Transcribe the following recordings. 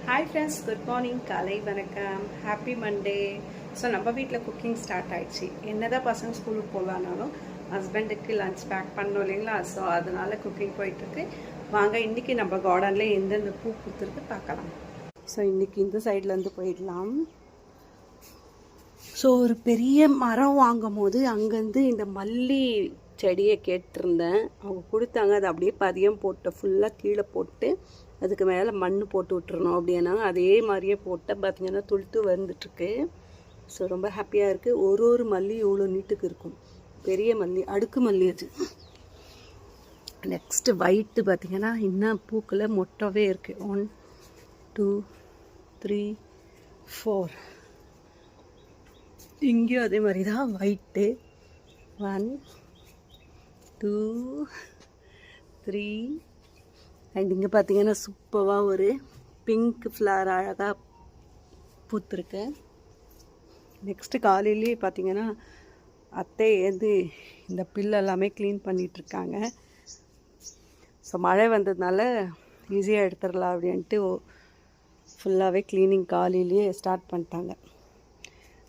Hi friends, good morning, காலை வணக்கம், happy Monday. So நம்ம வீட்டில் குக்கிங் ஸ்டார்ட் ஆகிடுச்சு. என்னதான் பசங்க ஸ்கூலுக்கு போகலான்னாலும் ஹஸ்பண்டுக்கு லன்ச் பேக் பண்ணணும் இல்லைங்களா? ஸோ அதனால் குக்கிங் போயிட்டுருக்கு. வாங்க இன்றைக்கி நம்ம கார்டனில் எந்தெந்த பூ பூத்துருக்கு பார்க்கலாம். ஸோ இன்றைக்கி இந்த சைட்லேருந்து போயிடலாம். ஸோ ஒரு பெரிய மரம் வாங்கும் போது அங்கேருந்து இந்த மல்லி செடியை கேட்டிருந்தேன். அவங்க கொடுத்தாங்க. அதை அப்படியே பதியம் போட்டு ஃபுல்லாக கீழே போட்டு அதுக்கு மேலே மண் போட்டு விட்டுறணும் அப்படின்னா அதே மாதிரியே போட்டால் பார்த்திங்கன்னா துளுத்து வந்துட்டுருக்கு. ஸோ ரொம்ப ஹாப்பியாக இருக்குது. ஒரு மல்லி இவ்வளோ நீட்டுக்கு இருக்கும். பெரிய மல்லி, அடுக்கு மல்லி அது. நெக்ஸ்ட்டு ஒயிட்டு பார்த்திங்கன்னா இன்னும் பூக்களை மொட்டவே இருக்குது. 1 2 3 4. இங்கேயும் அதே மாதிரி தான் ஒயிட்டு. 1 2 3. அண்ட் இங்கே பார்த்தீங்கன்னா சூப்பராக ஒரு பிங்க் ஃப்ளவர் அழகாக பூத்துருக்கு. நெக்ஸ்ட்டு காலையிலேயே பார்த்தீங்கன்னா அத்தை இந்த பில் எல்லாமே க்ளீன் பண்ணிகிட்ருக்காங்க. ஸோ மழை வந்ததுனால ஈஸியாக எடுத்துடலாம் அப்படின்ட்டு ஃபுல்லாகவே க்ளீனிங் காலையிலேயே ஸ்டார்ட் பண்ணிட்டாங்க.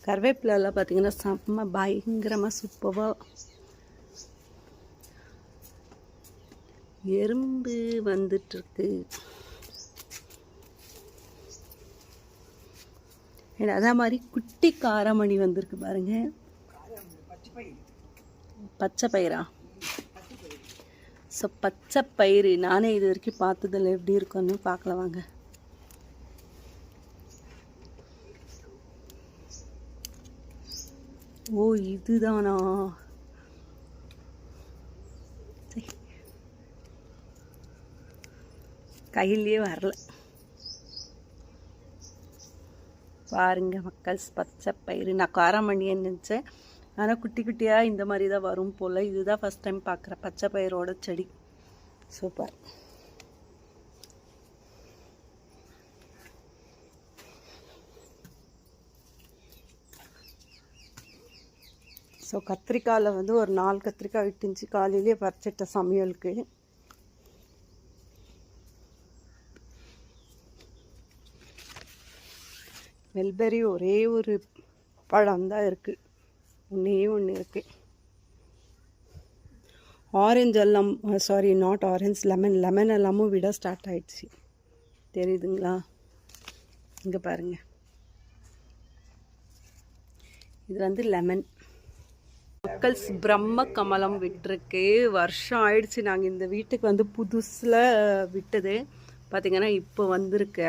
கருவேப்பிலெல்லாம் பார்த்தீங்கன்னா செம்ம பயங்கரமாக சூப்பராக. எறும்பு வந்துட்டுருக்கு. அதே மாதிரி குட்டி காரமணி வந்திருக்கு பாருங்க. பச்சை பயிரா? ஸோ பச்சை பயிறு நானே இது வரைக்கும் பார்த்ததில்ல, எப்படி இருக்குன்னு பார்க்கலாம் வாங்க. ஓ இதுதானா? கையிலேயே வரல பாருங்க மக்கள். பச்சை பயிறு நான் காராமணின்னு நினச்சேன், ஆனால் குட்டி குட்டியாக இந்த மாதிரி தான் வரும் போல். இதுதான் ஃபஸ்ட் டைம் பார்க்குறேன் பச்சை பயிரோட செடி. சூப்பர். ஸோ கத்திரிக்காயில் ஒரு 4 கத்திரிக்காய் விட்டுச்சு. காலையிலேயே பறிச்சிட்ட சமையலுக்கு. மெல்பெரி ஒரே ஒரு பழம் தான் இருக்குது, ஒன்று இருக்குது. ஆரஞ்சு எல்லாம், சாரி நாட் ஆரஞ்ச், லெமன் எல்லாமும் விட ஸ்டார்ட் ஆகிடுச்சு. தெரியுதுங்களா? இங்கே பாருங்கள், இது லெமன். மக்கள்ஸ் பிரம்ம கமலம் விட்டுருக்கு. வருஷம் ஆயிடுச்சு நாங்கள் இந்த வீட்டுக்கு புதுசில் விட்டது. பார்த்திங்கன்னா இப்போ வந்திருக்கு.